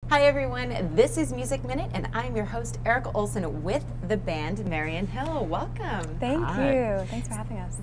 Hi everyone, this is Music Minute and I'm your host Erica Olson with the band Marian Hill. Welcome. Thank you. Thanks for having us.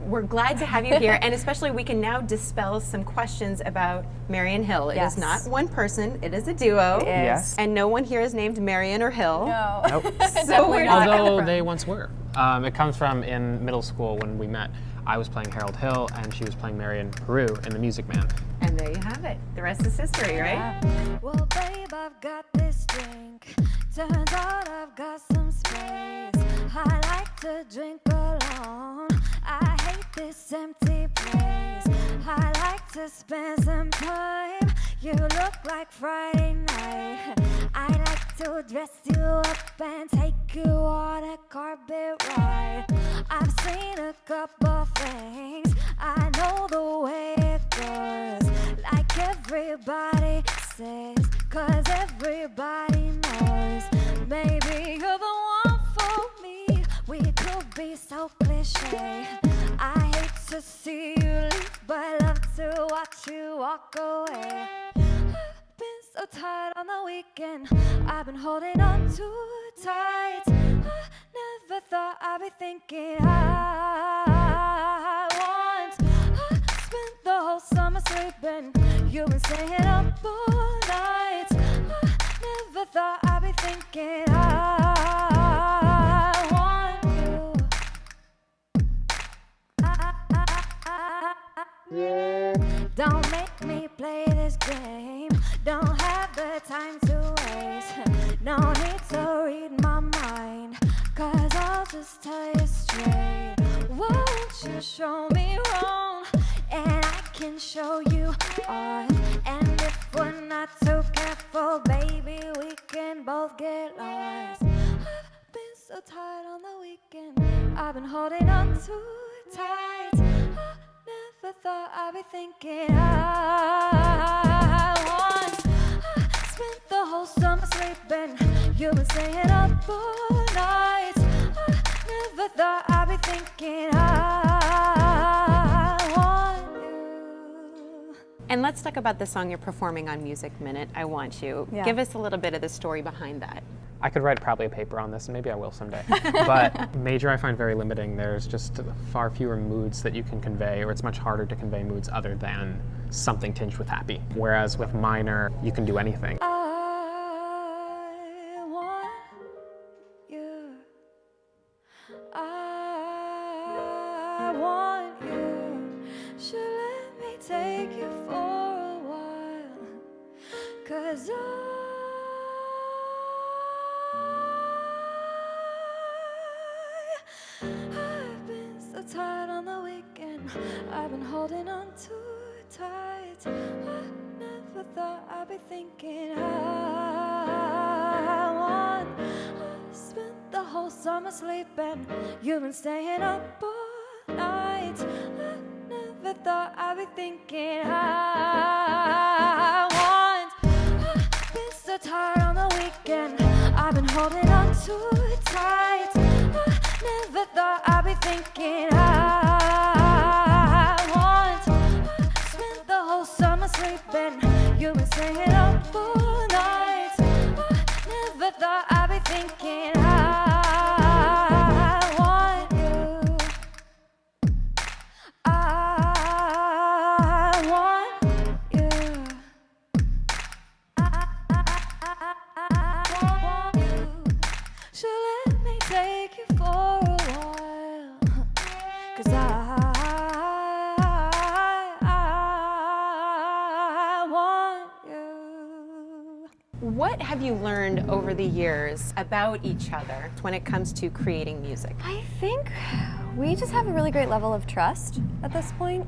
We're glad to have you here, and especially we can now dispel some questions about Marian Hill. It is not one person, it is a duo. It is. Yes. And no one here is named Marian or Hill. No. Nope. So where does that come Although from? they once were. It comes from in middle school when we met. I was playing Harold Hill and she was playing Marian Peru in The Music Man. And there you have it. The rest is history, right? Yeah. Well, babe, I've got this drink. Turns out I've got some space. I like to drink alone. I hate this empty place. I like to spend some time. You look like Friday night. I like to dress you up and take you on a carpet ride. I've seen a couple things. I know the way it goes. Like everybody says, 'cause everybody knows. Maybe you're the one for me. We could be so cliche. I hate to see you leave, but love to watch you walk away. I've been so tired on the weekend. I've been holding on too tight. I never thought I'd be thinking I want. I spent the whole summer sleeping. You've been staying up all night. I never thought I'd be thinking I want you. Don't make me play this game. Don't have the time to waste. No need to read my mind, 'cause I'll just tell you straight. Won't you show me wrong, and I can show you off. And if we're not too careful, baby, we can both get lost. I've been so tired on the weekend. I've been holding on too tight. I never thought I'd be thinking I want. I spent the whole summer sleeping. You've been staying up all night. I never thought I'd be thinking I want you. And let's talk about the song you're performing on Music Minute, I Want You. Yeah. Give us a little bit of the story behind that. I could write probably a paper on this, and maybe I will someday. But major I find very limiting. There's just far fewer moods that you can convey, or it's much harder to convey moods other than something tinged with happy. Whereas with minor, you can do anything. I want you. I want you. Should let me take you for a while. 'Cause I've been so tired on the weekend. I've been holding on too tight. I never thought I'd be thinking I want. I spent the whole summer sleeping. You've been staying up all night. I never thought I'd be thinking I want. I've been so tired on the weekend. I've been holding on too tight. I never thought I'd be thinking I want. I spent the whole summer sleeping. You've been staying up all night. I never thought I'd be thinking I want you. I want you. I want you. So let me take you for a while. 'Cause I want you. What have you learned over the years about each other when it comes to creating music? I think we just have a really great level of trust at this point,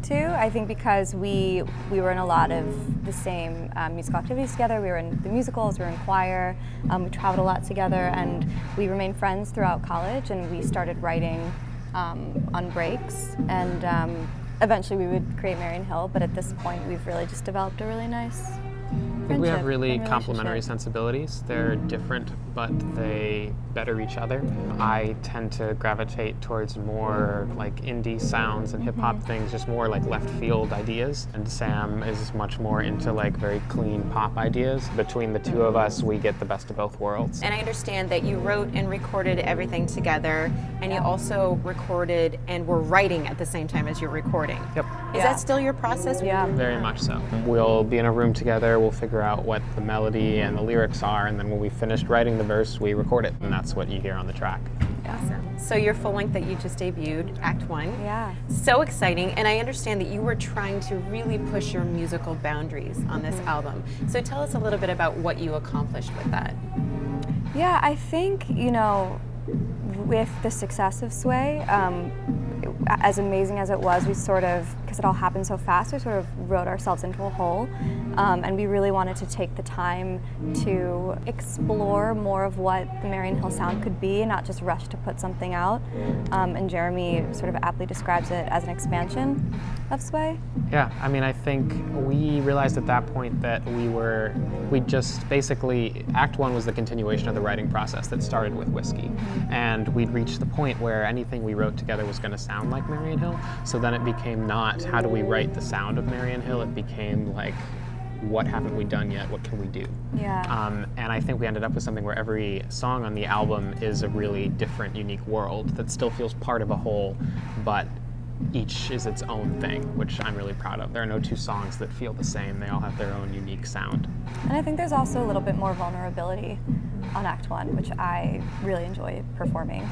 too. I think because we were in a lot of the same musical activities together. We were in the musicals, we were in choir, we traveled a lot together, and we remained friends throughout college, and we started writing on breaks, and eventually we would create Marian Hill, but at this point we've really just developed a really nice think we have friendship really and complementary relationship. sensibilities. They're different, but they better each other. I tend to gravitate towards more like indie sounds and hip hop things, just more like left field ideas. And Sam is much more into like very clean pop ideas. Between the two of us, we get the best of both worlds. And I understand that you wrote and recorded everything together, and you also recorded and were writing at the same time as you're recording. Yep. Is that still your process? Yeah. Very much so. We'll be in a room together, we'll figure out what the melody and the lyrics are, and then when we finished writing the verse, we record it, and that's what you hear on the track. Awesome. So your full length that you just debuted, Act 1. Yeah. So exciting, and I understand that you were trying to really push your musical boundaries on this album. So tell us a little bit about what you accomplished with that. Yeah, I think, you know, with the success of Sway, as amazing as it was, we sort of, because it all happened so fast, we sort of wrote ourselves into a hole. And we really wanted to take the time to explore more of what the Marian Hill sound could be, and not just rush to put something out. And Jeremy sort of aptly describes it as an expansion of Sway. Yeah, I mean, I think we realized at that point that we just basically, Act 1 was the continuation of the writing process that started with Whiskey. And we'd reached the point where anything we wrote together was going to sound like Marian Hill. So then it became not, how do we write the sound of Marian Hill? It became like, what haven't we done yet? What can we do? Yeah. And I think we ended up with something where every song on the album is a really different, unique world that still feels part of a whole, but each is its own thing, which I'm really proud of. There are no two songs that feel the same. They all have their own unique sound. And I think there's also a little bit more vulnerability on Act 1, which I really enjoy performing.